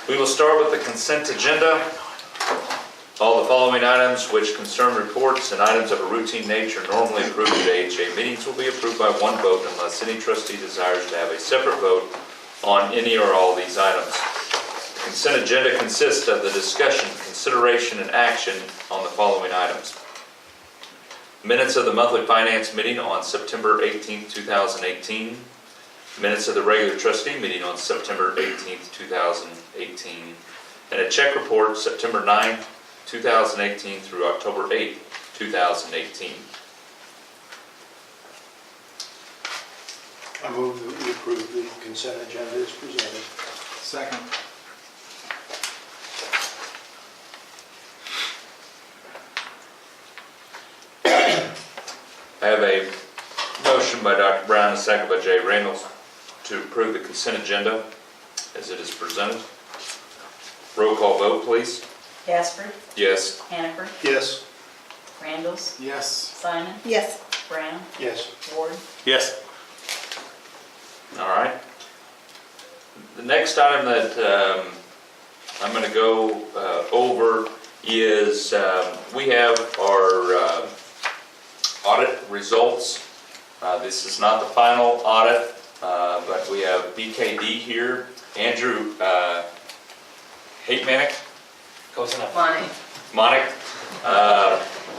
We will start with the consent agenda. All the following items which concern reports and items of a routine nature normally approved at AHA meetings will be approved by one vote unless any trustee desires to have a separate vote on any or all of these items. The consent agenda consists of the discussion, consideration, and action on the following items. Minutes of the monthly finance meeting on September 18th, 2018. Minutes of the regular trustee meeting on September 18th, 2018. And a check report September 9th, 2018 through October 8th, 2018. I move that we approve the consent agenda as presented. Second. I have a motion by Dr. Brown and a second by Jay Reynolds to approve the consent agenda as it is presented. Roll call vote, please. Casper, Yes. Hannaford, Yes. Randalls, Yes. Simon, Yes. Brown, Yes. Ward. Yes. All right. The next item that I'm going to go over is we have our audit results. This is not the final audit, but we have BKD here. Andrew Hatemanic, Monic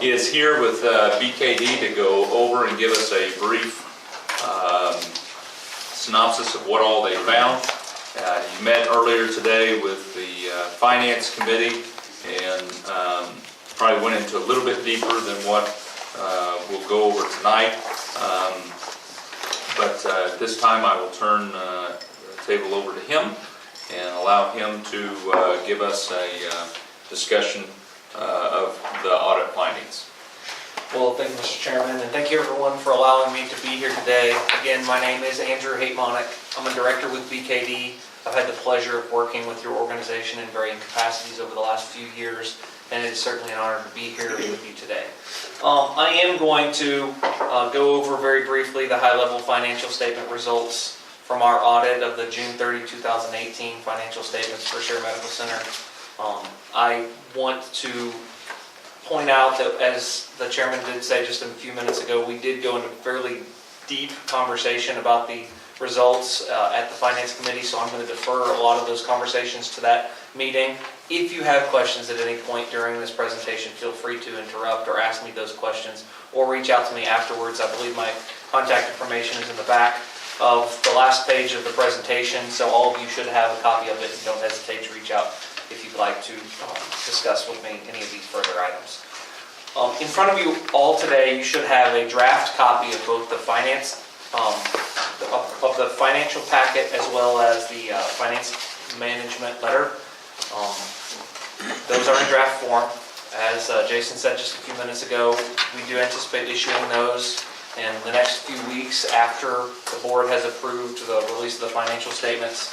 is here with BKD to go over and give us a brief synopsis of what all they found. You met earlier today with the Finance Committee and probably went into a little bit deeper than what we'll go over tonight. But at this time I will turn the table over to him and allow him to give us a discussion of the audit findings. Well, thank you, Mr. Chairman, and thank you everyone for allowing me to be here today. Again, my name is Andrew Hatemanic. I'm a director with BKD. I've had the pleasure of working with your organization in varying capacities over the last few years, and it's certainly an honor to be here with you today. I am going to go over very briefly the high-level financial statement results from our audit of the June 30, 2018 financial statements for Share Medical Center. I want to point out that, as the chairman did say just a few minutes ago, we did go into fairly deep conversation about the results at the Finance Committee, so I'm going to defer a lot of those conversations to that meeting. If you have questions at any point during this presentation, feel free to interrupt or ask me those questions, or reach out to me afterwards. I believe my contact information is in the back of the last page of the presentation, so all of you should have a copy of it, and don't hesitate to reach out if you'd like to discuss with me any of these further items. In front of you all today, you should have a draft copy of both the finance of the financial packet as well as the finance management letter. Those are in draft form. As Jason said just a few minutes ago, we do anticipate issuing those in the next few weeks after the board has approved the release of the financial statements.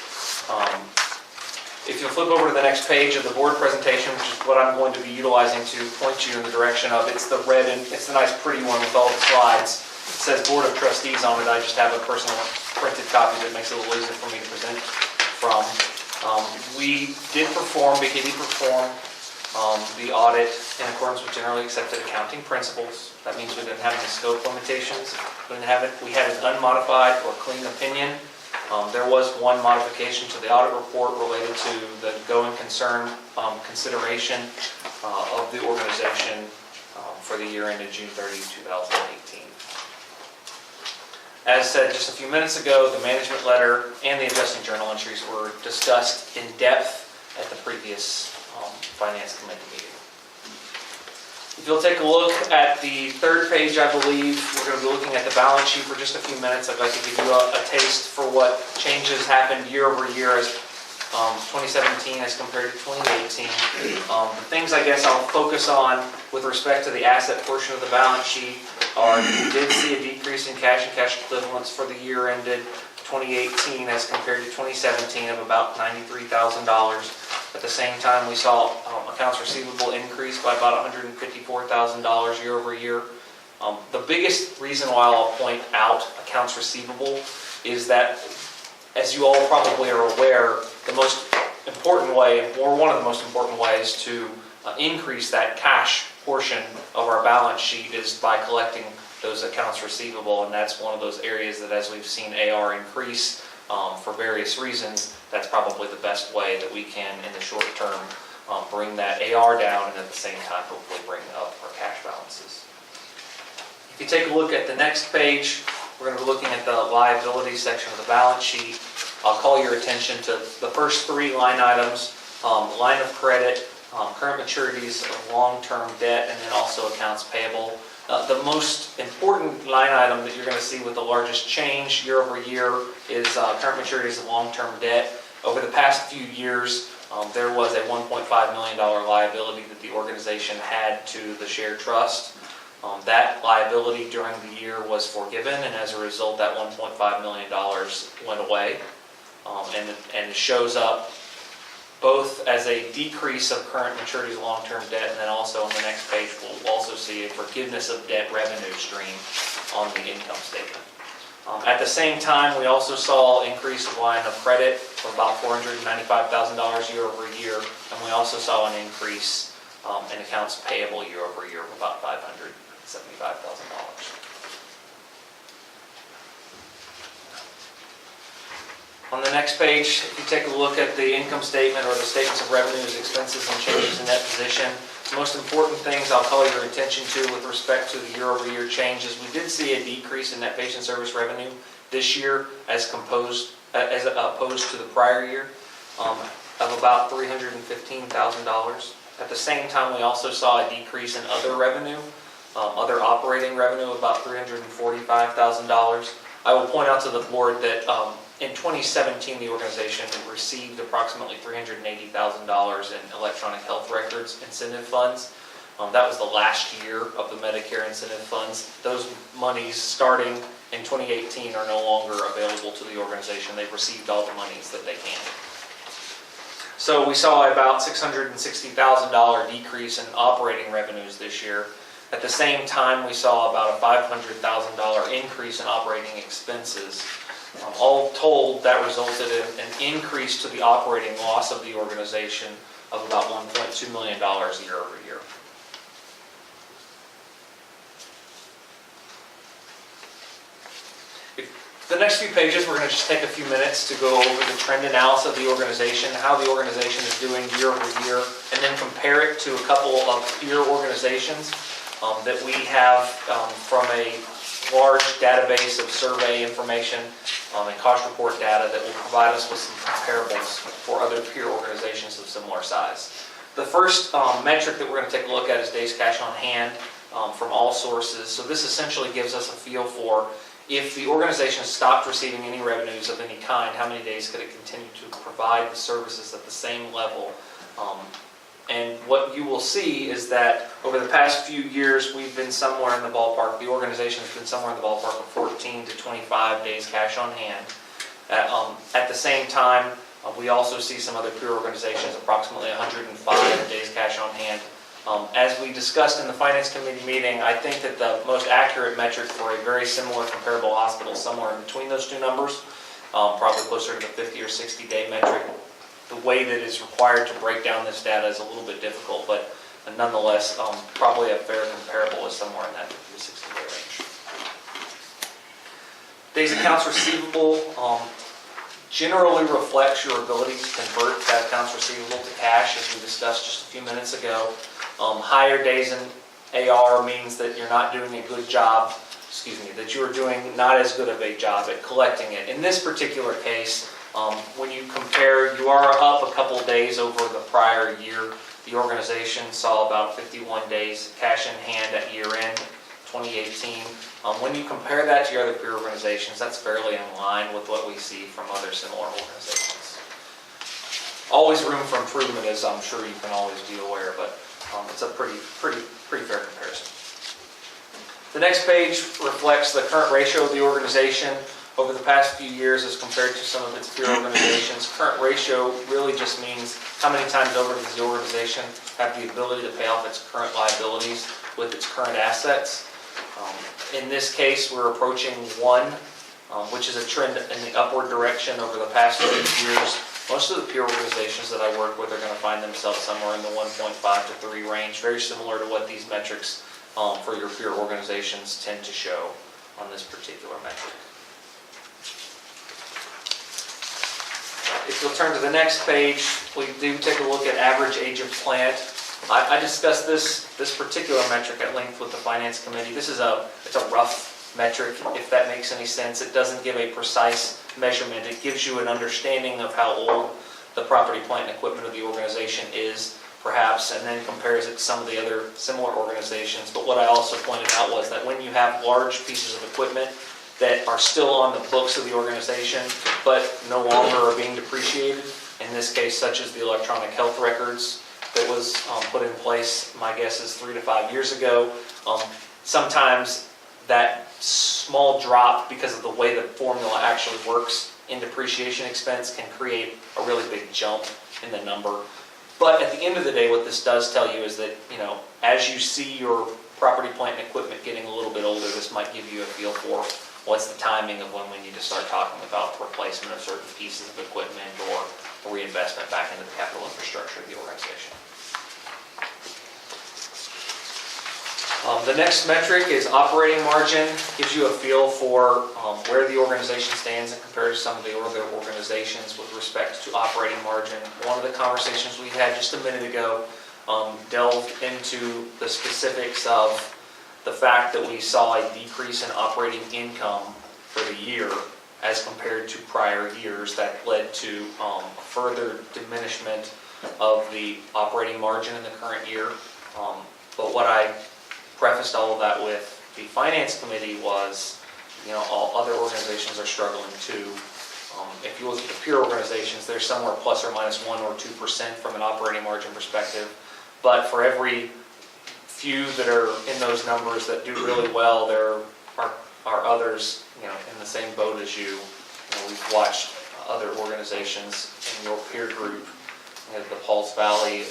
If you'll flip over to the next page of the board presentation, which is what I'm going to be utilizing to point you in the direction of, it's the red and it's the nice pretty one with all the slides. It says Board of Trustees on it. I just have a personal printed copy that makes it a little easier for me to present from. We did perform, BKD performed the audit in accordance with generally accepted accounting principles. That means we didn't have any scope limitations. We had an unmodified or clean opinion. There was one modification to the audit report related to the going concern consideration of the organization for the year ended June 30, 2018. As said just a few minutes ago, the management letter and the adjusting journal entries were discussed in depth at the previous Finance Committee meeting. If you'll take a look at the third page, I believe, we're going to be looking at the balance sheet for just a few minutes. I'd like to give you a taste for what changes happened year over year as 2017 as compared to 2018. The things I guess I'll focus on with respect to the asset portion of the balance sheet are we did see a decrease in cash and cash equivalents for the year ended 2018 as compared to 2017 of about $93,000. At the same time, we saw accounts receivable increase by about $154,000 year over year. The biggest reason why I'll point out accounts receivable is that, as you all probably are aware, the most important way, or one of the most important ways to increase that cash portion of our balance sheet is by collecting those accounts receivable, and that's one of those areas that, as we've seen AR increase for various reasons, that's probably the best way that we can, in the short term, bring that AR down and at the same time hopefully bring up our cash balances. If you take a look at the next page, we're going to be looking at the liability section of the balance sheet. I'll call your attention to the first three line items: line of credit, current maturities of long-term debt, and then also accounts payable. The most important line item that you're going to see with the largest change year over year is current maturities of long-term debt. Over the past few years, there was a $1.5 million liability that the organization had to the share trust. That liability during the year was forgiven, and as a result, that $1.5 million went away. And it shows up both as a decrease of current maturities of long-term debt, and then also on the next page, we'll also see a forgiveness of debt revenue stream on the income statement. At the same time, we also saw an increase of line of credit of about $495,000 year over year, and we also saw an increase in accounts payable year over year of about $575,000. On the next page, if you take a look at the income statement or the statements of revenues, expenses, and changes in net position, the most important things I'll call your attention to with respect to the year-over-year changes, we did see a decrease in net patient service revenue this year as opposed to the prior year of about $315,000. At the same time, we also saw a decrease in other revenue, other operating revenue of about $345,000. I will point out to the board that in 2017, the organization received approximately $380,000 in electronic health records incentive funds. That was the last year of the Medicare incentive funds. Those monies starting in 2018 are no longer available to the organization. They've received all the monies that they can. So we saw about $660,000 decrease in operating revenues this year. At the same time, we saw about a $500,000 increase in operating expenses. All told, that resulted in an increase to the operating loss of the organization of about $1.2 million year over year. The next few pages, we're going to just take a few minutes to go over the trend analysis of the organization, how the organization is doing year over year, and then compare it to a couple of peer organizations that we have from a large database of survey information and cost report data that will provide us with some comparables for other peer organizations of similar size. The first metric that we're going to take a look at is days cash on hand from all sources. So this essentially gives us a feel for if the organization stopped receiving any revenues of any kind, how many days could it continue to provide the services at the same level. And what you will see is that over the past few years, we've been somewhere in the ballpark, the organization has been somewhere in the ballpark of 14 to 25 days cash on hand. At the same time, we also see some other peer organizations approximately 105 days cash on hand. As we discussed in the Finance Committee meeting, I think that the most accurate metric for a very similar comparable hospital is somewhere in between those two numbers, probably closer to the 50 or 60 day metric. The way that is required to break down this data is a little bit difficult, but nonetheless, probably a fair comparable is somewhere in that 50 to 60 day range. Days accounts receivable generally reflects your ability to convert that accounts receivable to cash, as we discussed just a few minutes ago. Higher days in AR means that you're not doing a good job, that you are doing not as good of a job at collecting it. In this particular case, when you compare, you are up a couple days over the prior year. The organization saw about 51 days cash in hand at year end 2018. When you compare that to your other peer organizations, that's fairly in line with what we see from other similar organizations. Always room for improvement, as I'm sure you can always be aware, but it's a pretty fair comparison. The next page reflects the current ratio of the organization over the past few years as compared to some of its peer organizations. Current ratio really just means how many times over does the organization have the ability to pay off its current liabilities with its current assets. In this case, we're approaching 1, which is a trend in the upward direction over the past few years. Most of the peer organizations that I work with are going to find themselves somewhere in the 1.5 to 3 range, very similar to what these metrics for your peer organizations tend to show on this particular metric. If you'll turn to the next page, we do take a look at average age of plant. I discussed this particular metric at length with the Finance Committee. It's a rough metric, if that makes any sense. It doesn't give a precise measurement. It gives you an understanding of how old the property, plant, and equipment of the organization is, perhaps, and then compares it to some of the other similar organizations. But what I also pointed out was that when you have large pieces of equipment that are still on the books of the organization, but no longer are being depreciated, in this case, such as the electronic health records that was put in place, my guess is 3 to 5 years ago, sometimes that small drop, because of the way the formula actually works in depreciation expense, can create a really big jump in the number. But at the end of the day, what this does tell you is that, as you see your property, plant, and equipment getting a little bit older, this might give you a feel for what's the timing of when we need to start talking about replacement of certain pieces of equipment or reinvestment back into the capital infrastructure of the organization. The next metric is operating margin. Gives you a feel for where the organization stands and compared to some of the other organizations with respect to operating margin. One of the conversations we had just a minute ago delved into the specifics of the fact that we saw a decrease in operating income for the year as compared to prior years. That led to further diminishment of the operating margin in the current year. But what I prefaced all of that with the Finance Committee was, all other organizations are struggling too. If you look at the peer organizations, they're somewhere plus or minus 1 or 2% from an operating margin perspective. But for every few that are in those numbers that do really well, there are others, in the same boat as you. We've watched other organizations in your peer group, the Pulse Valley,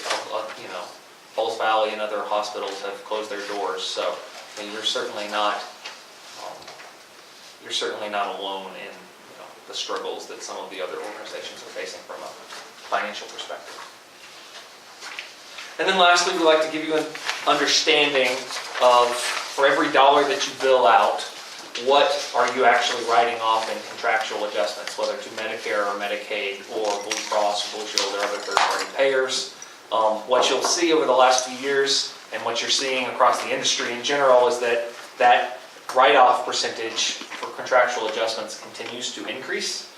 Pulse Valley and other hospitals have closed their doors. So you're certainly not alone in the struggles that some of the other organizations are facing from a financial perspective. And then lastly, we like to give you an understanding of, for every dollar that you bill out, what are you actually writing off in contractual adjustments, whether to Medicare or Medicaid or Blue Cross, Blue Shield, or other third-party payers. What you'll see over the last few years, and what you're seeing across the industry in general, is that write-off percentage for contractual adjustments continues to increase.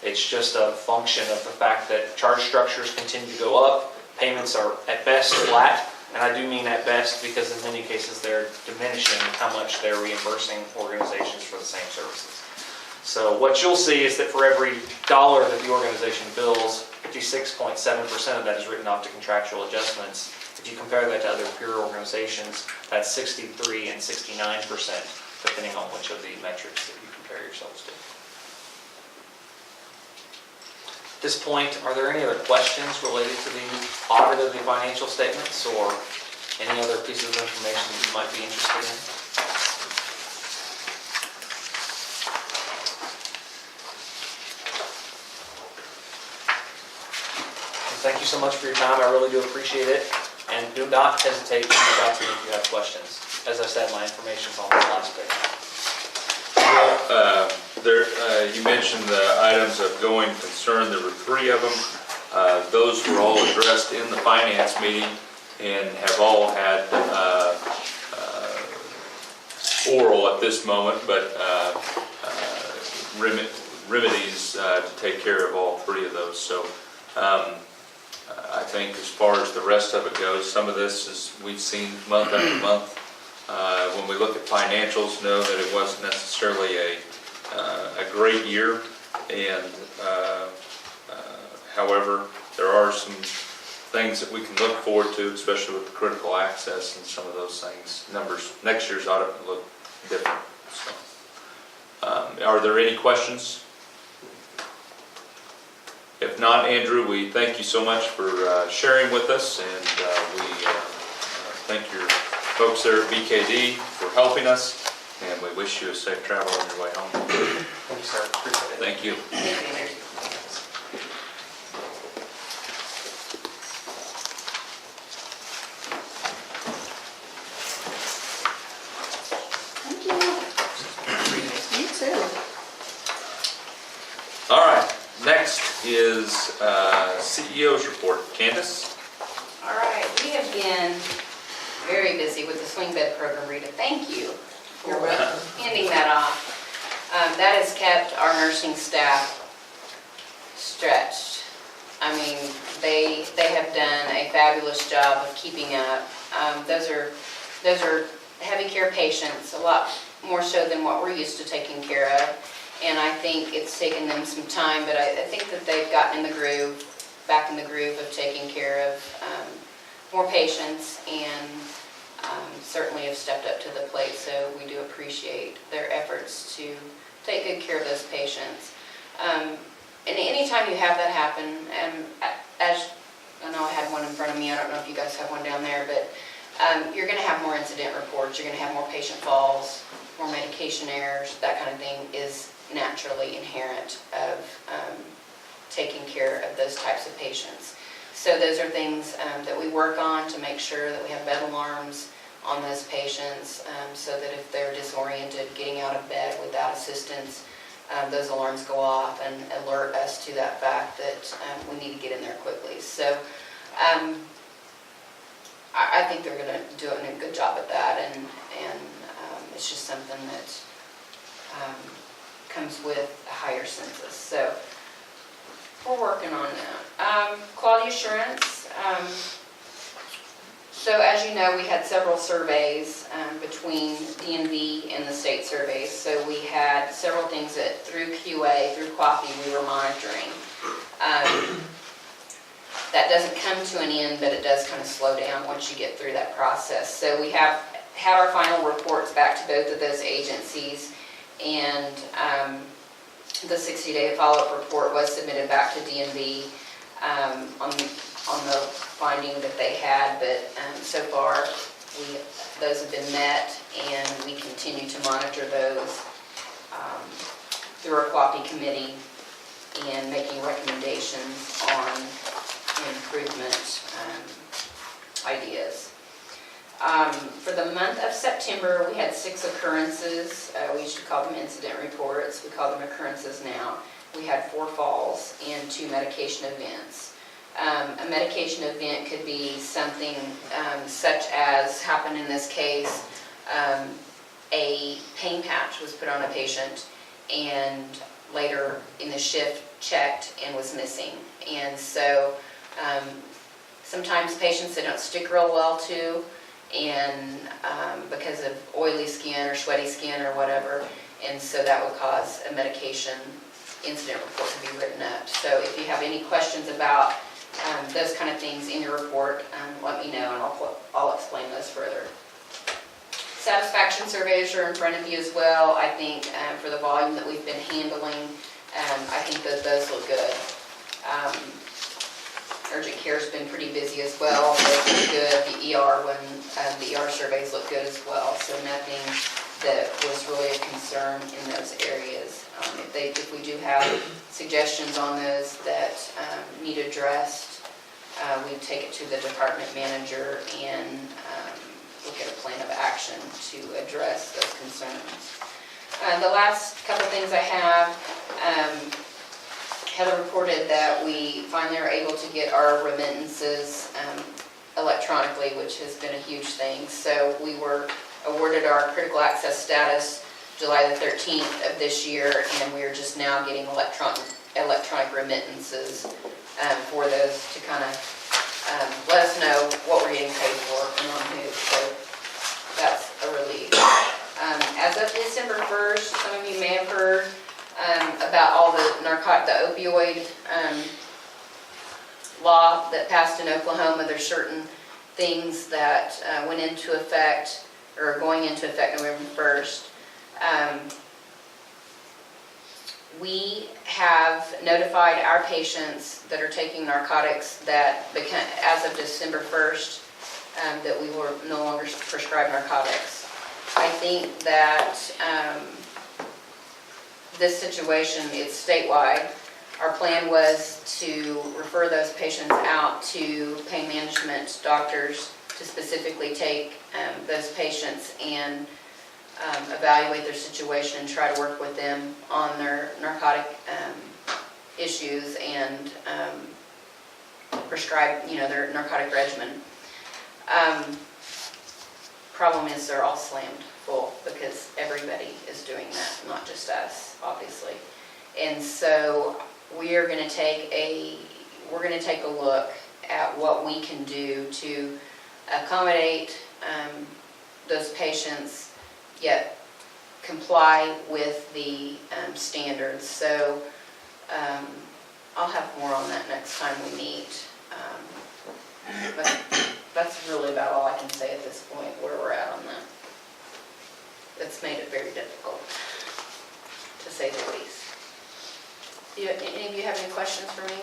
It's just a function of the fact that charge structures continue to go up, payments are at best flat, and I do mean at best because in many cases they're diminishing how much they're reimbursing organizations for the same services. So what you'll see is that for every dollar that the organization bills, 56.7% of that is written off to contractual adjustments. If you compare that to other peer organizations, that's 63 and 69%, depending on which of the metrics that you compare yourselves to. At this point, are there any other questions related to the audit of the financial statements or any other pieces of information that you might be interested in? Thank you so much for your time. I really do appreciate it. And do not hesitate to reach out to me if you have questions. As I said, my information is on this last page. You mentioned the items of going concern. There were 3 of them. Those were all addressed in the finance meeting and have all had oral at this moment, but remedies to take care of all 3 of those. So I think as far as the rest of it goes, some of this is we've seen month after month. When we look at financials, know that it wasn't necessarily a great year, and however, there are some things that we can look forward to, especially with the critical access and some of those things. Numbers next year's audit will look different. So, are there any questions? If not, Andrew, we thank you so much for sharing with us, and we thank your folks there at BKD for helping us, and we wish you a safe travel on your way home. Thank you, sir. Appreciate it. Thank you. is CEO's report. Candace? All right, we have been very busy with the swing bed program, Rita. Thank you for handing that off. That has kept our nursing staff stretched. I mean, they have done a fabulous job of keeping up. Those are heavy care patients, a lot more so than what we're used to taking care of. And I think it's taken them some time, but I think that they've gotten in the groove, back in the groove of taking care of more patients, and certainly have stepped up to the plate. So we do appreciate their efforts to take good care of those patients. And anytime you have that happen, and as I know I had one in front of me, I don't know if you guys have one down there, but you're going to have more incident reports, you're going to have more patient falls, more medication errors, that kind of thing is naturally inherent of taking care of those types of patients. So those are things that we work on to make sure that we have bed alarms on those patients, so that if they're disoriented, getting out of bed without assistance, those alarms go off and alert us to that fact that we need to get in there quickly. So I think they're going to do a good job at that, and it's just something that comes with a higher census. So we're working on that. Quality assurance. So as you know, we had several surveys between DNV and the state surveys. So we had several things that through QA, through QAFI, we were monitoring. That doesn't come to an end, but it does kind of slow down once you get through that process. So we have had our final reports back to both of those agencies, and the 60-day follow-up report was submitted back to DNV on the finding that they had, but so far those have been met, and we continue to monitor those through our QAPI committee and making recommendations on improvement ideas. For the month of September, we had 6 occurrences. We used to call them incident reports. We call them occurrences now. We had 4 falls and 2 medication events. A medication event could be something such as happened in this case. A pain patch was put on a patient, and later in the shift checked and was missing. And so sometimes patients they don't stick real well to, and because of oily skin or sweaty skin or whatever, and so that would cause a medication incident report to be written up. So if you have any questions about those kind of things in your report, let me know, and I'll explain those further. Satisfaction surveys are in front of you as well. I think for the volume that we've been handling, I think that those look good. Urgent care has been pretty busy as well. Those look good. The ER surveys look good as well. So nothing that was really a concern in those areas. If we do have suggestions on those that need addressed, we take it to the department manager and look at a plan of action to address those concerns. The last couple of things I have, Heather reported that we finally are able to get our remittances electronically, which has been a huge thing. So we were awarded our critical access status July the 13th of this year, and we are just now getting electronic remittances for those to kind of let us know what we're getting paid for and on who. So that's a relief. As of December 1st, some of you may have heard about all the opioid law that passed in Oklahoma. There's certain things that went into effect or are going into effect November 1st. We have notified our patients that are taking narcotics that as of December 1st that we will no longer prescribe narcotics. I think that this situation is statewide. Our plan was to refer those patients out to pain management doctors to specifically take those patients and evaluate their situation and try to work with them on their narcotic issues and prescribe, their narcotic regimen. Problem is they're all slammed full because everybody is doing that, not just us, obviously. And so we're going to take a look at what we can do to accommodate those patients, yet comply with the standards. So I'll have more on that next time we meet. But that's really about all I can say at this point, where we're at on that. It's made it very difficult, to say the least. Any of you have any questions for me?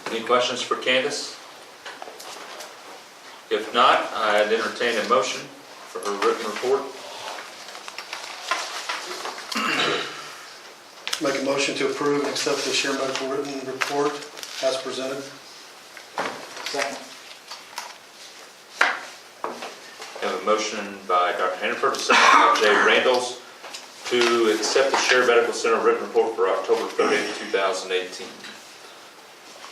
Any questions for Candace? If not, I'd entertain a motion for her written report. Make a motion to approve and accept the share medical written report as presented. Second. We have a motion by Dr. Hannaford, a second by Jay Randalls, to accept the Share Medical Center written report for October 30th, 2018.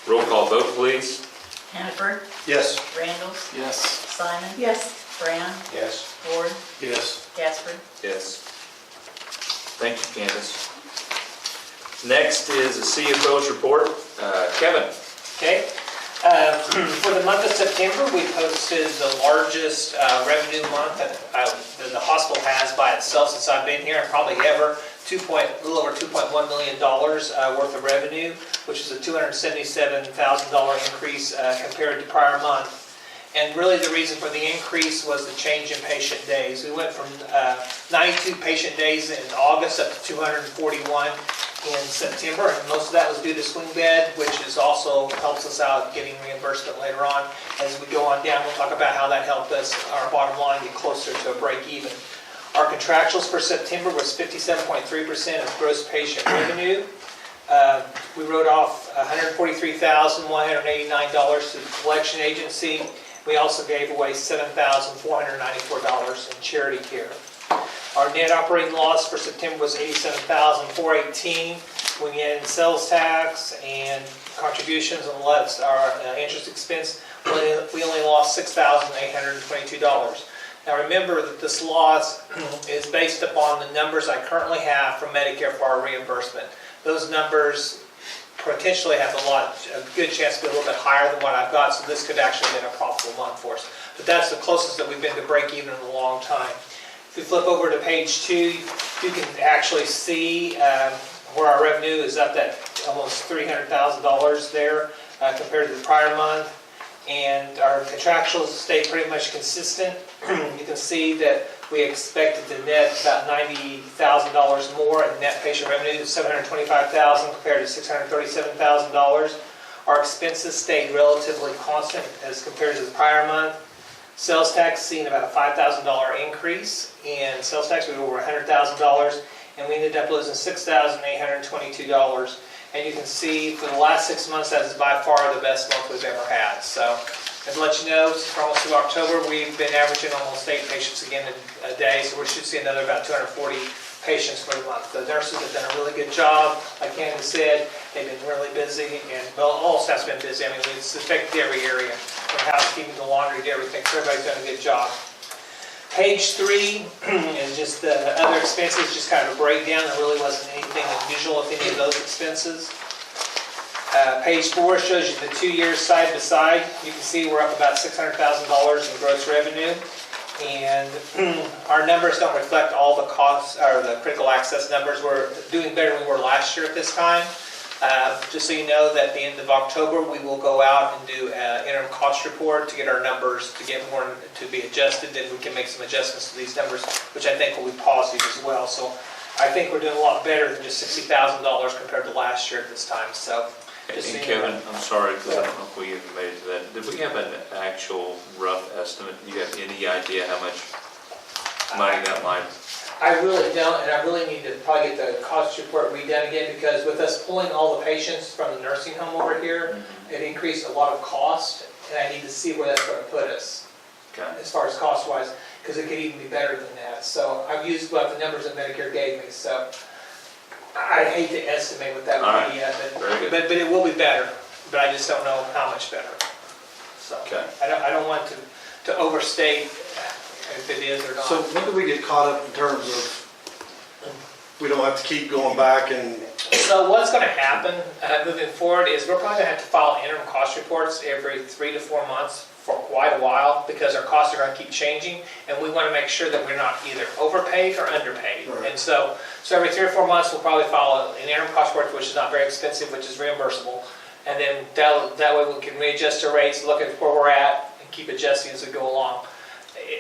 Roll call vote, please. Hannaford, Yes. Randalls, Yes. Simon, Yes. Brown, Yes. Ward, Yes. Gaspard. Yes. Thank you, Candace. Next is the CFO's report. Kevin. Okay. For the month of September, we posted the largest revenue month that the hospital has by itself since I've been here, and probably ever. A little over $2.1 million worth of revenue, which is a $277,000 increase compared to prior month. And really the reason for the increase was the change in patient days. We went from 92 patient days in August up to 241 in September, and most of that was due to swing bed, which is also helps us out getting reimbursement later on. As we go on down, we'll talk about how that helped us, our bottom line, get closer to a break even. Our contractuals for September was 57.3% of gross patient revenue. We wrote off $143,189 to the collection agency. We also gave away $7,494 in charity care. Our net operating loss for September was $87,418. When you add in sales tax and contributions and less our interest expense, we only lost $6,822. Now remember that this loss is based upon the numbers I currently have from Medicare for our reimbursement. Those numbers potentially have a good chance to be a little bit higher than what I've got, so this could actually have been a profitable month for us. But that's the closest that we've been to break even in a long time. If we flip over to page 2, you can actually see where our revenue is up at almost $300,000 there compared to the prior month. And our contractuals stay pretty much consistent. You can see that we expected to net about $90,000 more in net patient revenue, $725,000 compared to $637,000. Our expenses stayed relatively constant as compared to the prior month. Sales tax seen about a $5,000 increase in sales tax. We were over $100,000, and we ended up losing $6,822. And you can see for the last 6 months, that is by far the best month we've ever had. So, to let you know, for almost through October, we've been averaging almost 8 patients again a day, so we should see another about 240 patients for the month. The nurses have done a really good job. Like Candace said, they've been really busy, and well, all staff's been busy. I mean, it's affected every area, from housekeeping to laundry to everything, so everybody's done a good job. Page 3 is just the other expenses, just kind of a breakdown. There really wasn't anything unusual with any of those expenses. Page 4 shows you the 2 years side by side. You can see we're up about $600,000 in gross revenue. And our numbers don't reflect all the costs, or the critical access numbers. We're doing better than we were last year at this time. Just so you know that at the end of October, we will go out and do an interim cost report to get our numbers, to get more to be adjusted. Then we can make some adjustments to these numbers, which I think will be positive as well. So I think we're doing a lot better than just $60,000 compared to last year at this time. So. And Kevin, I'm sorry, because I don't know if we even made it to that. Did we have an actual rough estimate? Do you have any idea how much money that might? I really don't, and I really need to probably get the cost report redone again, because with us pulling all the patients from the nursing home over here, it increased a lot of cost, and I need to see where that's going to put us, as far as cost-wise, because it could even be better than that. So I've used what the numbers that Medicare gave me, so I hate to estimate what that All would be yet, Very good. but it will be better, but I just don't know how much better. So, Okay. I don't want to overstate if it is or not. So when do we get caught up in terms of, we don't have to keep going back and, So what's going to happen moving forward is we're probably going to have to file interim cost reports every 3 to 4 months for quite a while because our costs are going to keep changing, and we want to make sure that we're not either overpaid or underpaid. Right. And so every 3 or 4 months we'll probably file an interim cost report, which is not very expensive, which is reimbursable, and then that way we can readjust our rates, look at where we're at, and keep adjusting as we go along.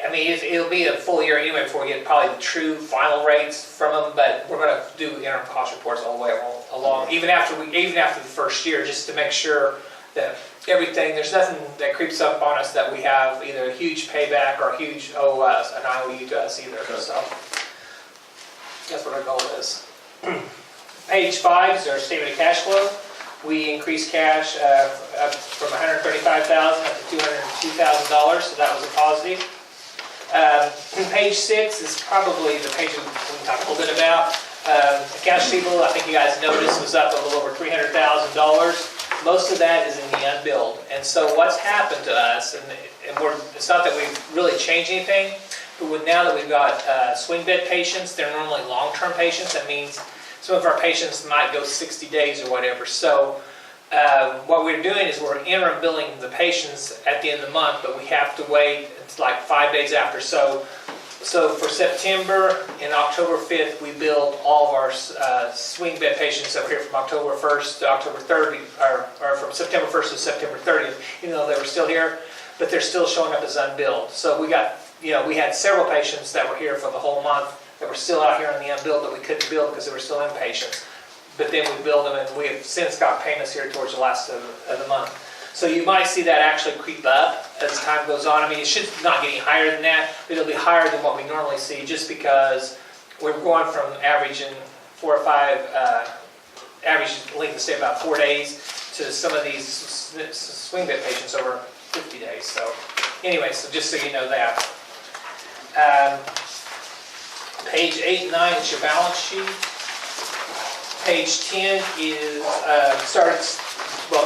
I mean, it'll be a full year anyway before we get probably the true final rates from them, but we're going to do interim cost reports all the way along, even after the first year, just to make sure that everything, there's nothing that creeps up on us that we have either a huge payback or a huge an IOU to us either. Okay. So that's what our goal is. Page 5 is our statement of cash flow. We increased cash up from $135,000 up to $202,000, so that was a positive. Page 6 is probably the page we can talk a little bit about. Accounts receivable, I think you guys noticed, was up a little over $300,000. Most of that is in the unbilled. And so what's happened to us, and it's not that we've really changed anything, but now that we've got swing bed patients, they're normally long-term patients. That means some of our patients might go 60 days or whatever. So what we're doing is we're interim billing the patients at the end of the month, but we have to wait. It's like 5 days after. So for September and October 5th, we billed all of our swing bed patients over here from October 1st to October 30th, or from September 1st to September 30th, even though they were still here, but they're still showing up as unbilled. So we had several patients that were here for the whole month that were still out here on the unbilled that we couldn't bill because they were still inpatients. But then we billed them, and we have since got payments here towards the last of the month. So you might see that actually creep up as time goes on. I mean, it should not get any higher than that, but it'll be higher than what we normally see just because we're going from averaging 4 or 5, average length of stay about 4 days to some of these swing bed patients over 50 days. So anyway, so just so you know that. Page 8 and 9 is your balance sheet. Page 10 is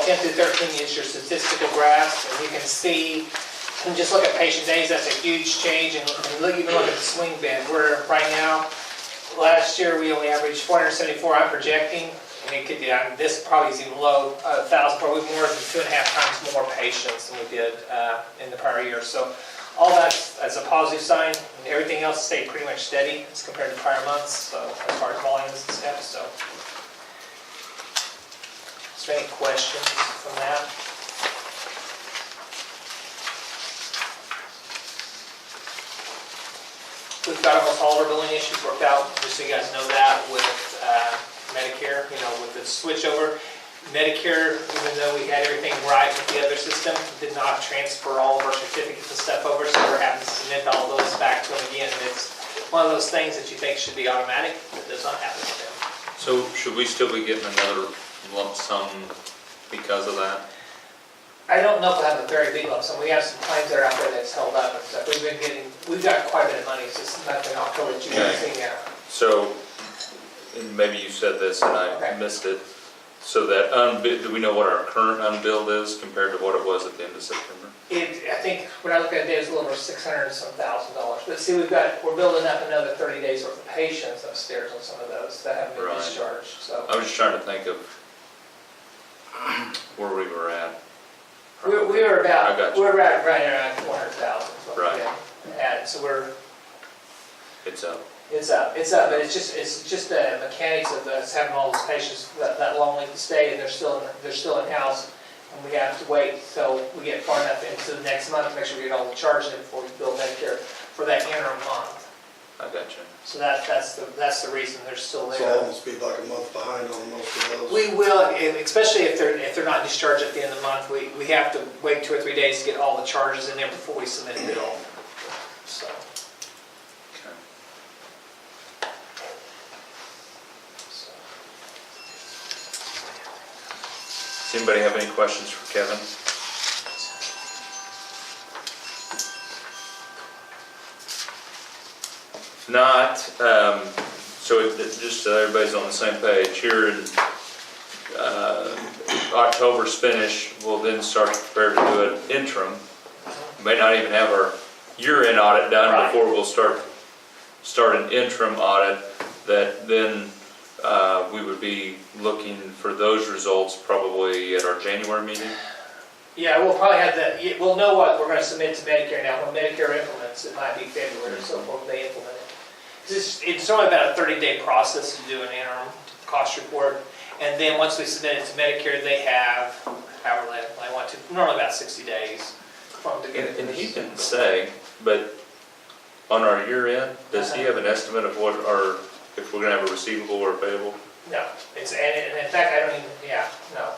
10 through 13 is your statistical graphs, and you can see, and just look at patient days, that's a huge change, and even look at the swing bed. We're right now, last year we only averaged 474, I'm projecting, and it could, this probably is even low, 1,000, probably more than 2.5 times more patients than we did in the prior year. So all that as a positive sign, and everything else stayed pretty much steady as compared to prior months, so as far as volumes and stuff. So is there any questions from that? We've got almost all of our billing issues worked out, just so you guys know that, with Medicare, with the switch over. Medicare, even though we had everything right with the other system, did not transfer all of our certificates and stuff over, so we're having to submit all those back to them again. And it's one of those things that you think should be automatic, but does not happen to them. So should we still be getting another lump sum because of that? I don't know if we'll have a very big lump sum. We have some claims that are out there that's held up and stuff. We've got quite a bit of money. It's just nothing October that you haven't seen yet. So, and maybe you said this and I missed it. So that do we know what our current unbilled is compared to what it was at the end of September? I think when I look at it, it's a little over $600,000 and some thousand. But see, we're building up another 30 days worth of patients upstairs on some of those that haven't been Right. discharged. So I was just trying to think of where we were at. we were I got you. right around 400,000. Right. And so It's up. it's up, but it's just the mechanics of us having all those patients that long length of stay, and they're still in house, and we have to wait till we get far enough into the next month to make sure we get all the charges in before we bill Medicare for that interim month. I got you. So that's the reason they're still so I'll there. almost be like a month behind on most of those. We will, and especially if they're not discharged at the end of the month, we have to wait 2 or 3 days to get all the charges in there before we submit the bill. So. Okay. Does anybody have any questions for Kevin? If not, So just so everybody's on the same page, here in October's finish, we'll then start to prepare to do an interim. May not even have our year-end audit done Right. before we'll start an interim audit that then we would be looking for those results probably at our January meeting. Yeah, we'll probably have that, we'll know what we're gonna submit to Medicare now. When Medicare implements, it might be February or so before they implement it. 'Cause it's only about a 30-day process to do an interim cost report. And then once we submit it to Medicare, they have, however they want to, normally about 60 days from to get it. And he didn't say, but on our year-end, does he have an estimate of what our, if we're gonna have a receivable or payable? No, and in fact, I don't even, no.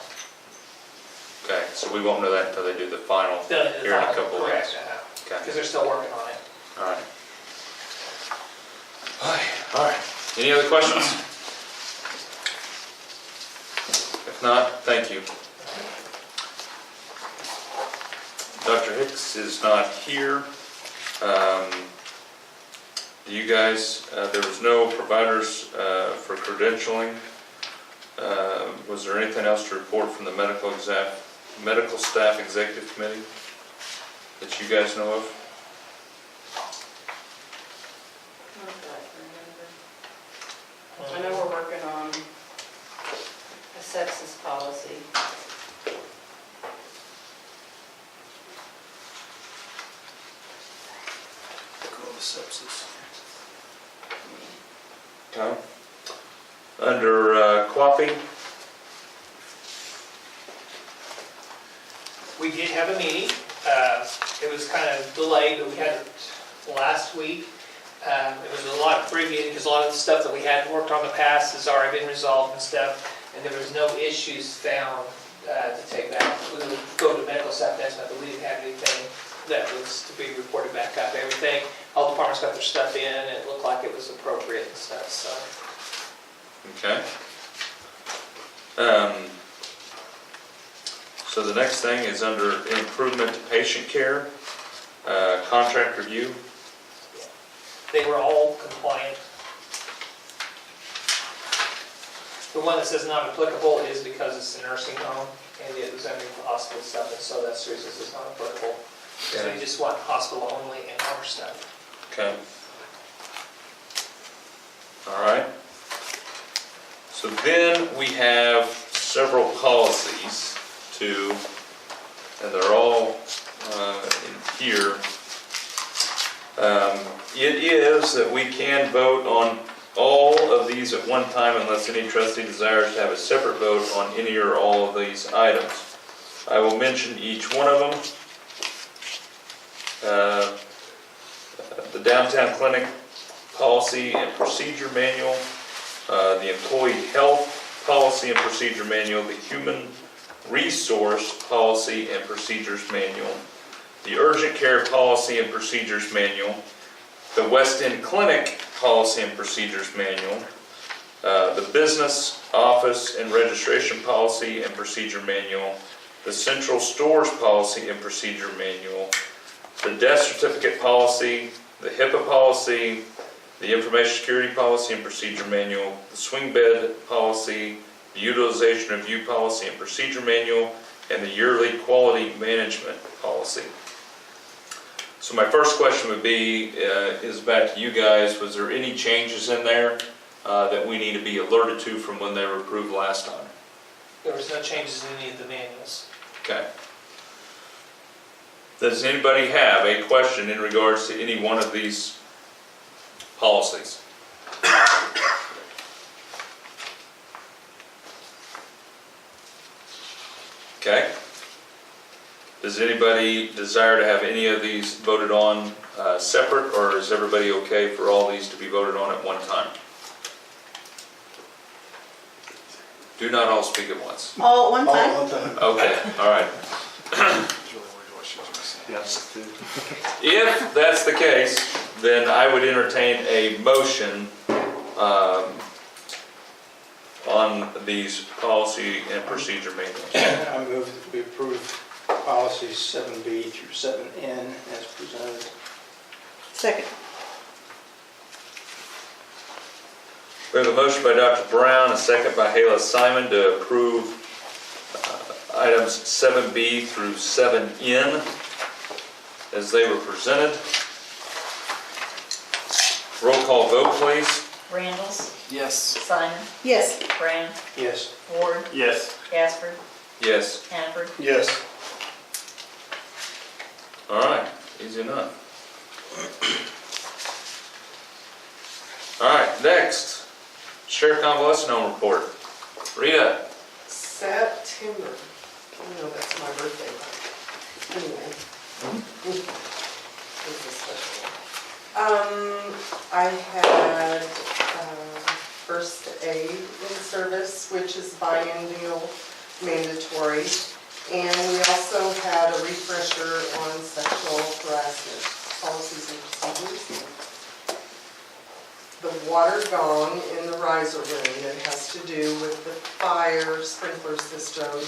Okay, so we won't know that until they do the final They'll do the here in a final, couple of weeks. correct, Okay, because they're still working on it. all right. All right, any other questions? If not, thank you. Dr. Hicks is not here. Do you guys, there was no providers for credentialing. Was there anything else to report from the medical staff executive committee that you guys know of? Not that I remember. I know we're working on a sepsis policy. Sepsis. Okay. Under QAPI, We did have a meeting. It was kind of delayed, but we had it last week. It was a lot abbreviated because a lot of the stuff that we had worked on in the past has already been resolved and stuff, and there was no issues found to take back. We would go to medical staff estimate, but we didn't have anything that was to be reported back up. Everything, all departments got their stuff in, and it looked like it was appropriate and stuff, so. okay. So the next thing is under improvement to patient care, contract review. They were all compliant. The one that says not applicable is because it's a nursing home, and it was under the hospital stuff, and so that's the reason it's not applicable. So Okay. we just want hospital only and our stuff. Okay. All right. So then we have several policies to, and they're all in here. It is that we can vote on all of these at one time unless any trustee desires to have a separate vote on any or all of these items. I will mention each one of them. The downtown clinic policy and procedure manual, the employee health policy and procedure manual, the human resource policy and procedures manual, the urgent care policy and procedures manual, the West End Clinic policy and procedures manual, the business office and registration policy and procedure manual, the central stores policy and procedure manual, the death certificate policy, the HIPAA policy, the information security policy and procedure manual, the swing bed policy, the utilization review policy and procedure manual, and the yearly quality management policy. So my first question would be, is back to you guys, was there any changes in there that we need to be alerted to from when they were approved last time? There was no changes in any of the manuals. Okay. Does anybody have a question in regards to any one of these policies? Okay. Does anybody desire to have any of these voted on separate, or is everybody okay for all these to be voted on at one time? Do not all speak at once. All at one All time? at one time. Okay, all right. Yes. If that's the case, then I would entertain a motion on these policy and procedure manuals. I move that we approve policies 7B through 7N as presented. Second. We have a motion by Dr. Brown, a second by Hala Simon to approve items 7B through 7N as they were presented. Roll call vote, please. Randalls, Yes. Simon, Yes. Brown, Yes. Ward, Yes. Casper, Yes. Hannaford. Yes. All right, easy enough. All right, next, Sheriff Convalescent Home Report. Rita. September. I know that's my birthday, but anyway. It's a special one. I had first aid in service, which is biennial mandatory. And we also had a refresher on sexual harassment policies and procedures. The water gong in the riser room that has to do with the fire sprinkler system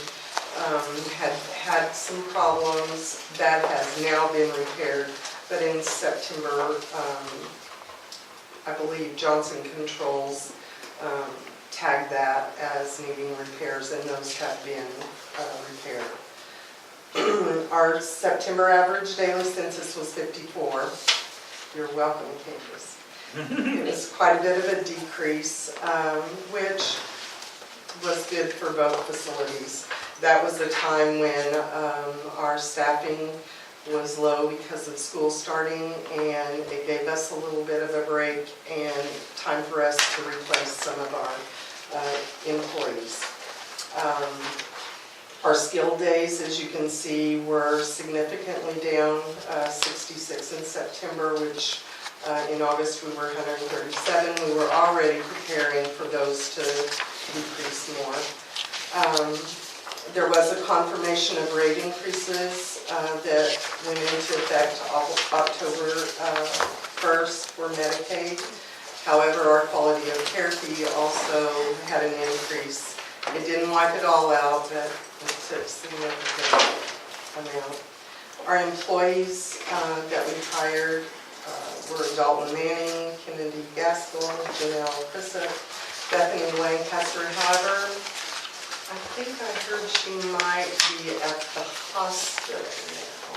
had some problems. That has now been repaired, but in September, I believe Johnson Controls tagged that as needing repairs, and those have been repaired. Our September average daily census was 54. You're welcome, Candace. It was quite a bit of a decrease, which was good for both facilities. That was a time when our staffing was low because of school starting, and it gave us a little bit of a break and time for us to replace some of our employees. Our skilled days, as you can see, were significantly down, 66 in September, which in August we were 137. We were already preparing for those to decrease more. There was a confirmation of rate increases that went into effect October 1st for Medicaid. However, our quality of care fee also had an increase. It didn't wipe it all out, but it took significant amount. Our employees that we hired were Dalton Manning, Kennedy Gaskell, Janelle Chrissup, Bethany Lancaster. However, I think I heard she might be at the hospital now,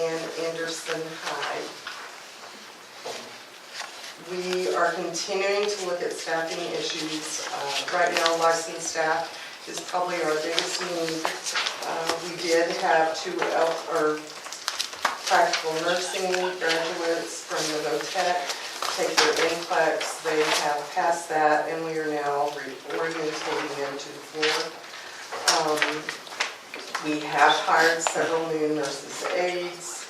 and Anderson Hyde. We are continuing to look at staffing issues. Right now, licensed staff is probably our biggest need. We did have two practical nursing graduates from the VOTEC take their NCLEX. They have passed that, and we are now orientating them to the floor. We have hired several new nurses aides.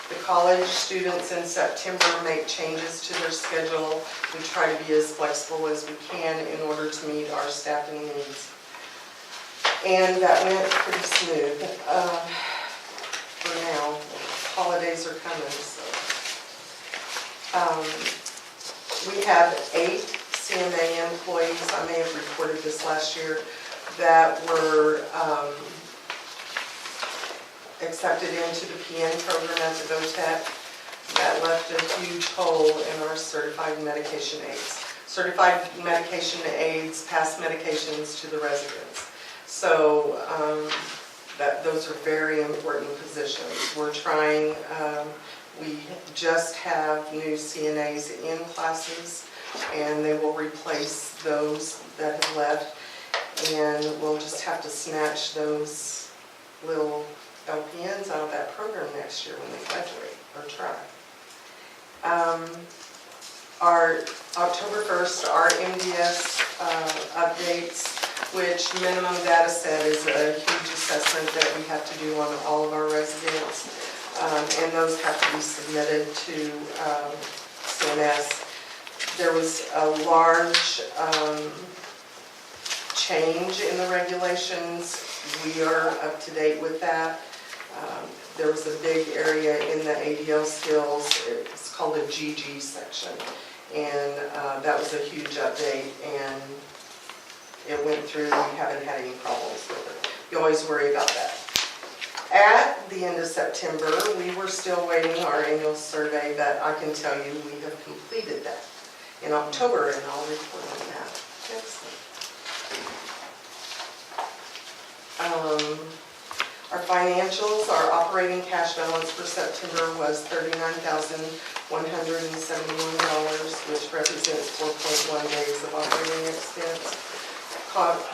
The college students in September make changes to their schedule. We try to be as flexible as we can in order to meet our staffing needs. And that went pretty smooth for now. Holidays are coming, so. We have 8 CMA employees, I may have reported this last year, that were accepted into the PN program at the VOTEC. That left a huge hole in our certified medication aides. Certified medication aides pass medications to the residents. So those are very important positions. We're trying, we just have new CNAs in classes, and they will replace those that have left, and we'll just have to snatch those little LPNs out of that program next year when they graduate, or try. Our October 1st, our MDS updates, which minimum data set is a huge assessment that we have to do on all of our residents, and those have to be submitted to CMS. There was a large change in the regulations. We are up to date with that. There was a big area in the ADL skills. It's called a GG section, and that was a huge update, and it went through. We haven't had any problems with it. You always worry about that. At the end of September, we were still waiting our annual survey, but I can tell you we have completed that. In in October, and I'll report on that. Our financials, our operating cash balance for September was $39,171, which represents 4.1 days of operating expense.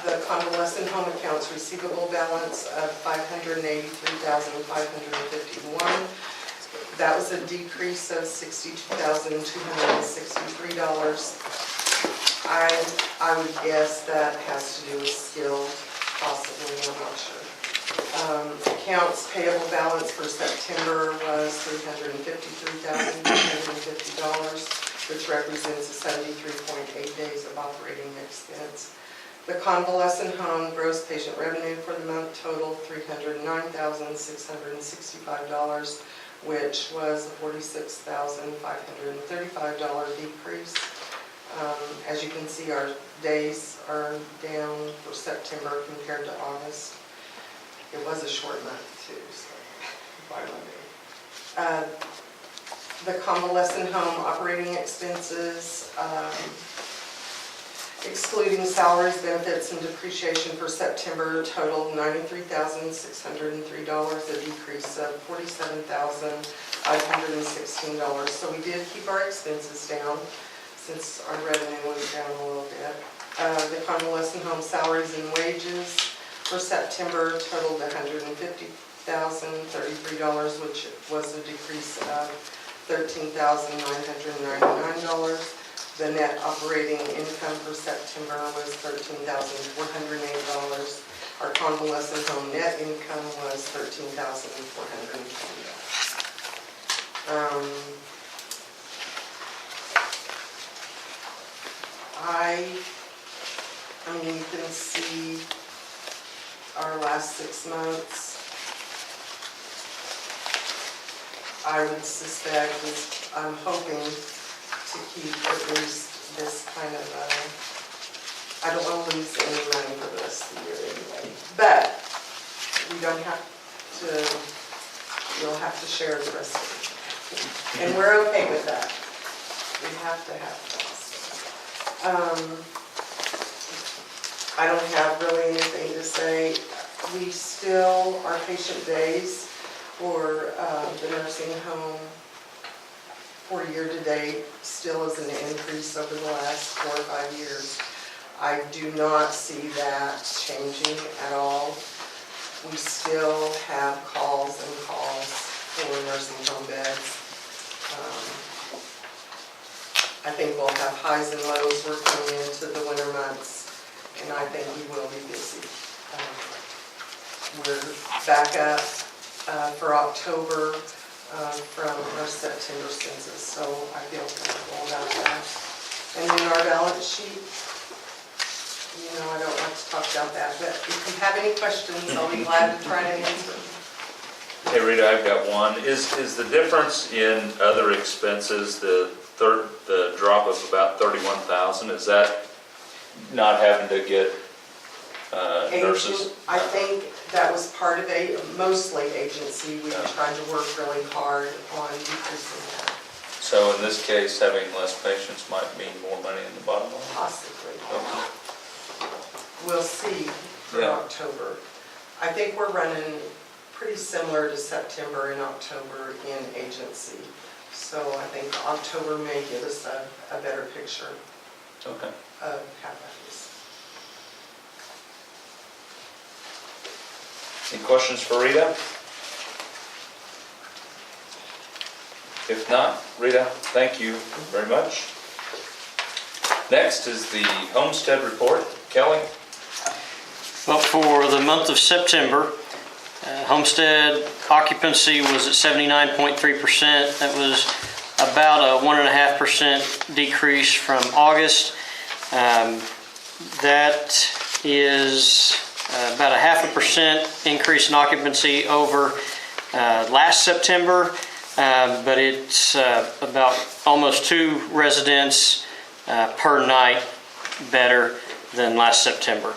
The convalescent home accounts receivable balance of $583,551. That was a decrease of $62,263. I would guess that has to do with skill, possibly, I'm not sure. Accounts payable balance for September was $353,250, which represents a 73.8 days of operating expense. The convalescent home gross patient revenue for the month totaled $309,665, which was a $46,535 decrease. As you can see, our days are down for September compared to August. It was a short month too, so by Monday. The convalescent home operating expenses, excluding salaries, benefits, and depreciation for September totaled $93,603, a decrease of $47,516. So we did keep our expenses down since our revenue was down a little bit. The convalescent home salaries and wages for September totaled $150,033, which was a decrease of $13,999. The net operating income for September was $13,408. Our convalescent home net income was $13,420. I mean, you can see our last 6 months. I would suspect, I'm hoping to keep at least this kind of, I don't want to lose any money for the rest of the year anyway. But we don't have to, you'll have to share the rest of it. And we're okay with that. We have to have that. I don't have really anything to say. We still, our patient days for the nursing home for year-to-date still is an increase over the last 4 or 5 years. I do not see that changing at all. We still have calls and calls for nursing home beds. I think we'll have highs and lows. We're coming into the winter months, and I think we will be busy. We're back up for October from our September census, so I feel comfortable about that. And then our balance sheet, you know, I don't like to talk about that, but if you have any questions, I'll be glad to try to answer. Hey Rita, I've got one. Is the difference in other expenses, the drop of about $31,000, is that not having to get nurses? I think that was part of mostly agency. We tried to work really hard on decreasing that. So in this case, having less patients might mean more money in the bottom line? Possibly. Okay. We'll see for October. I think we're running pretty similar to September and October in agency. So I think October may give us a better picture Okay. of how that is. Any questions for Rita? If not, Rita, thank you very much. Next is the homestead report. Kelly? Well, for the month of September, homestead occupancy was at 79.3%. That was about a 1.5% decrease from August. That is about a 0.5% increase in occupancy over last September, but it's about almost 2 residents per night better than last September.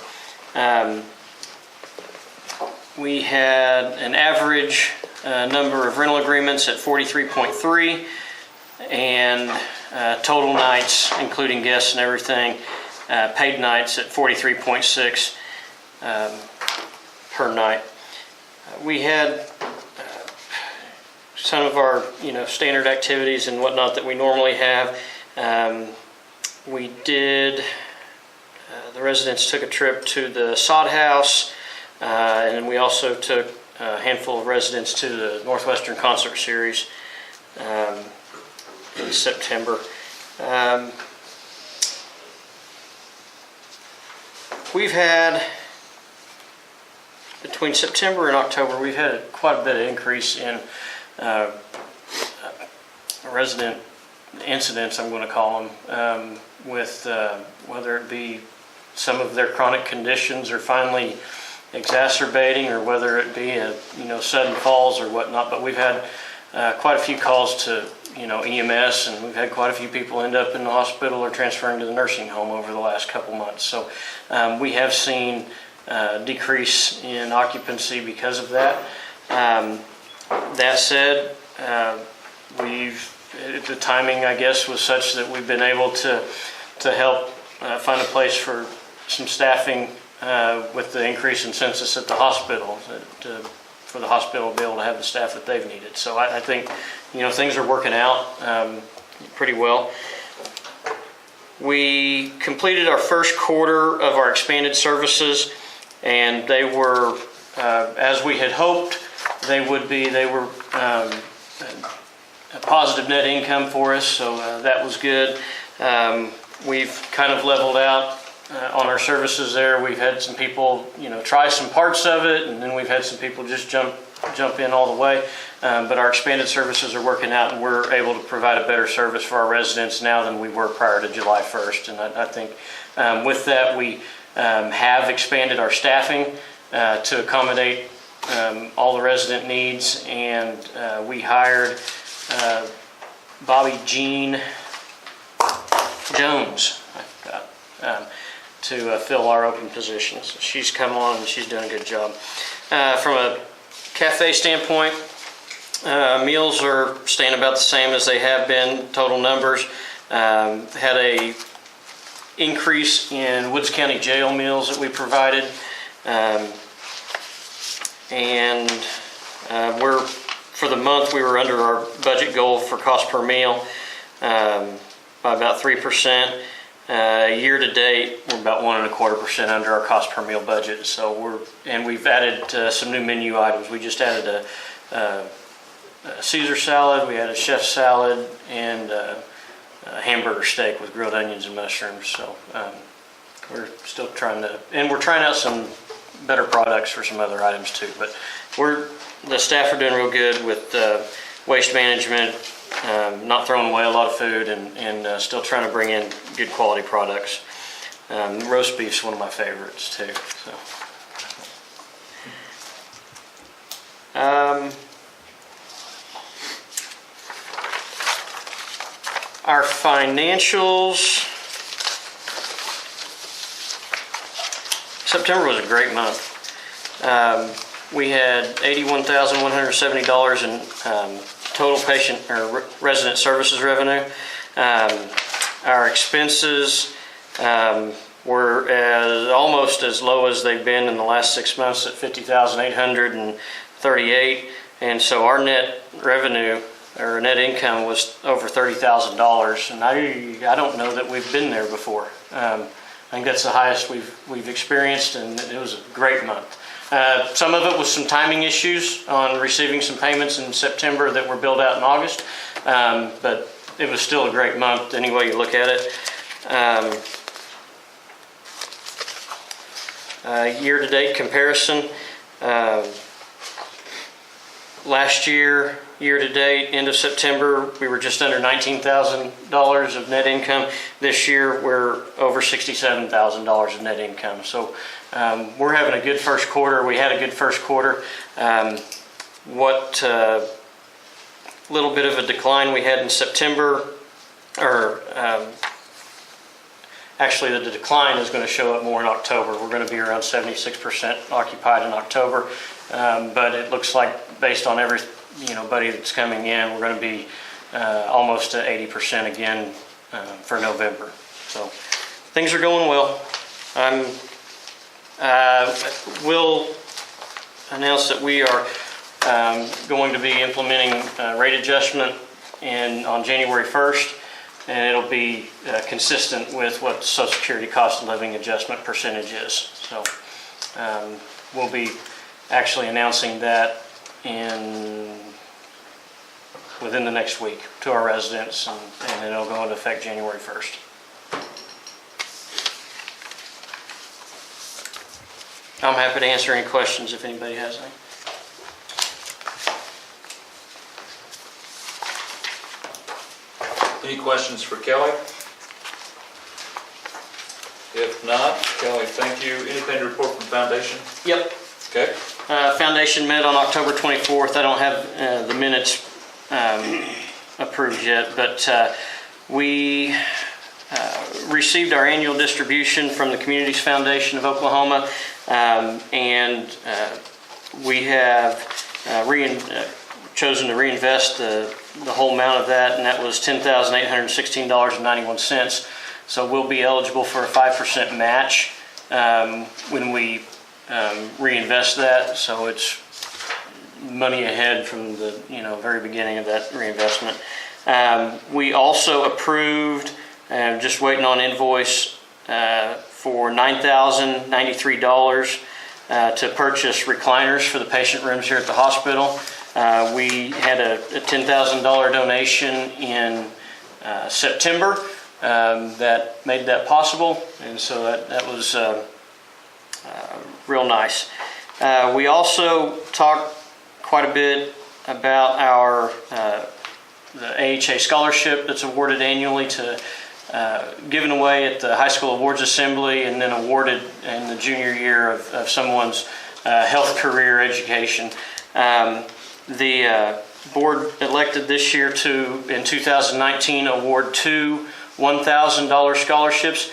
We had an average number of rental agreements at 43.3, and total nights, including guests and everything, paid nights at 43.6 per night. We had some of our, standard activities and whatnot that we normally have. We did, the residents took a trip to the sod house, and we also took a handful of residents to the Northwestern Concert Series in September. We've had, between September and October, we've had quite a bit of increase in resident incidents, I'm going to call them, with whether it be some of their chronic conditions are finally exacerbating, or whether it be sudden falls or whatnot. But we've had quite a few calls to EMS, and we've had quite a few people end up in the hospital or transferring to the nursing home over the last couple months. So we have seen decrease in occupancy because of that. That said, the timing, I guess, was such that we've been able to help find a place for some staffing with the increase in census at the hospital, for the hospital to be able to have the staff that they've needed. So I think, things are working out pretty well. We completed our first quarter of our expanded services, and they were, as we had hoped they would be. They were a positive net income for us, so that was good. We've kind of leveled out on our services there. We've had some people, try some parts of it, and then we've had some people just jump in all the way. But our expanded services are working out, and we're able to provide a better service for our residents now than we were prior to July 1st. And I think with that, we have expanded our staffing to accommodate all the resident needs, and we hired Bobby Jean Jones, to fill our open positions. She's come on and she's doing a good job. From a cafe standpoint, meals are staying about the same as they have been, total numbers. Had a increase in Woods County Jail meals that we provided. For the month, we were under our budget goal for cost per meal by about 3%. Year to date, we're about 1.25% under our cost per meal budget. So we've added some new menu items. We just added a Caesar salad, we had a chef salad, and a hamburger steak with grilled onions and mushrooms. So we're still trying out some better products for some other items too. But the staff are doing real good with waste management, not throwing away a lot of food, and still trying to bring in good quality products. Roast beef's one of my favorites too. So. Our financials. September was a great month. We had $81,170 in total patient or resident services revenue. Our expenses were almost as low as they've been in the last 6 months at $50,838, and so our net revenue or net income was over $30,000, and I don't know that we've been there before. I think that's the highest we've experienced, and it was a great month. Some of it was some timing issues on receiving some payments in September that were billed out in August, but it was still a great month any way you look at it. Year-to-date comparison. Last year, year-to-date, end of September, we were just under $19,000 of net income. This year, we're over $67,000 of net income. So we're having a good first quarter. We had a good first quarter. Little bit of a decline we had in September, actually the decline is going to show up more in October. We're going to be around 76% occupied in October, but it looks like based on everybody that's coming in, we're going to be almost to 80% again for November. So things are going well. We'll announce that we are going to be implementing rate adjustment on January 1st, and it'll be consistent with what the Social Security cost of living adjustment percentage is. So we'll be actually announcing that within the next week to our residents, and it'll go into effect January 1st. I'm happy to answer any questions if anybody has any. Any questions for Kelly? If not, Kelly, thank you. Anything to report from Foundation? Yep. Okay. Foundation met on October 24th. I don't have the minutes approved yet, but we received our annual distribution from the Communities Foundation of Oklahoma, and we have chosen to reinvest the whole amount of that, and that was $10,816.91. So we'll be eligible for a 5% match when we reinvest that. So it's money ahead from the very beginning of that reinvestment. We also approved, just waiting on invoice for $9,093 to purchase recliners for the patient rooms here at the hospital. We had a $10,000 donation in September that made that possible, and so that was real nice. We also talked quite a bit about the AHA scholarship that's awarded annually given away at the high school awards assembly, and then awarded in the junior year of someone's health career education. The board elected this year in 2019, award two $1,000 scholarships.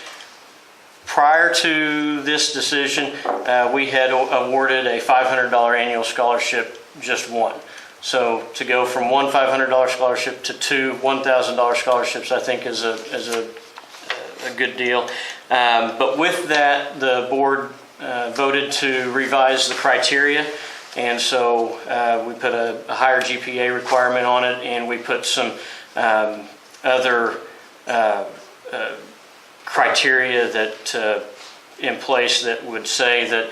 Prior to this decision, we had awarded a $500 annual scholarship, just one. So to go from one $500 scholarship to two $1,000 scholarships, I think is a good deal. But with that, the board voted to revise the criteria, and so we put a higher GPA requirement on it, and we put some other criteria that in place that would say that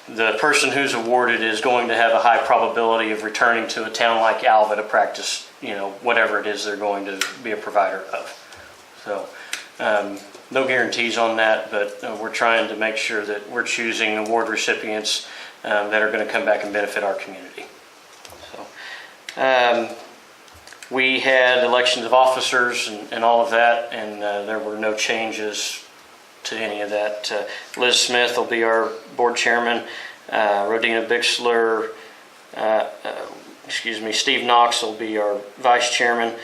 the person who's awarded is going to have a high probability of returning to a town like Alva to practice, whatever it is they're going to be a provider of. So no guarantees on that, but we're trying to make sure that we're choosing award recipients that are going to come back and benefit our community. So we had elections of officers and all of that, and there were no changes to any of that. Liz Smith will be our board chairman. Rodina Bixler, Steve Knox will be our vice chairman.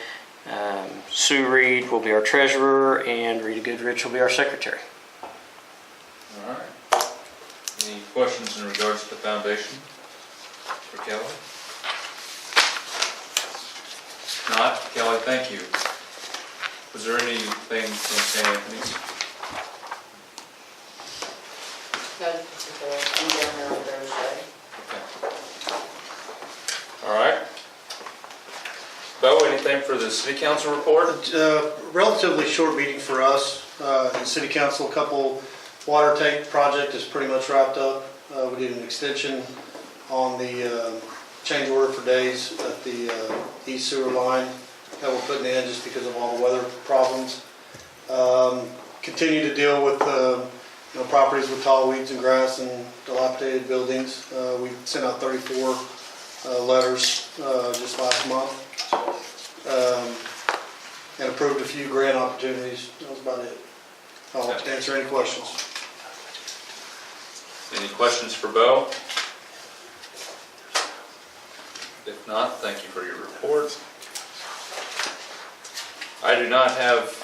Sue Reed will be our treasurer, and Rita Goodrich will be our secretary. All right. Any questions in regards to the foundation for Kelly? If not, Kelly, thank you. Was there anything from St. Anthony's? No, I'm down there on Thursday. Okay. All right. Bo, anything for the city council report? Relatively short meeting for us. In city council, a couple water tank project is pretty much wrapped up. We did an extension on the change order for days at the east sewer line that we're putting in just because of all the weather problems. Continue to deal with properties with tall weeds and grass and dilapidated buildings. We sent out 34 letters just last month, and approved a few grant opportunities. That was about it. I'll answer any questions. Any questions for Bo? If not, thank you for your report. I do not have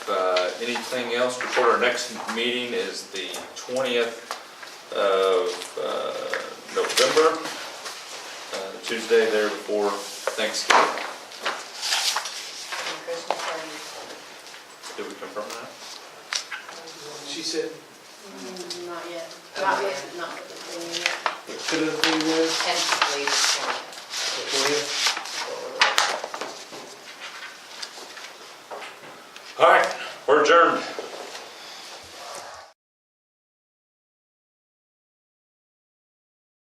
anything else to report. Our next meeting is the 20th of November, Tuesday there before Thanksgiving. confirm that? She said, Not yet. Not yet, not with the thing yet. It could have been with Tentatively, the 20th. All right, we're adjourned.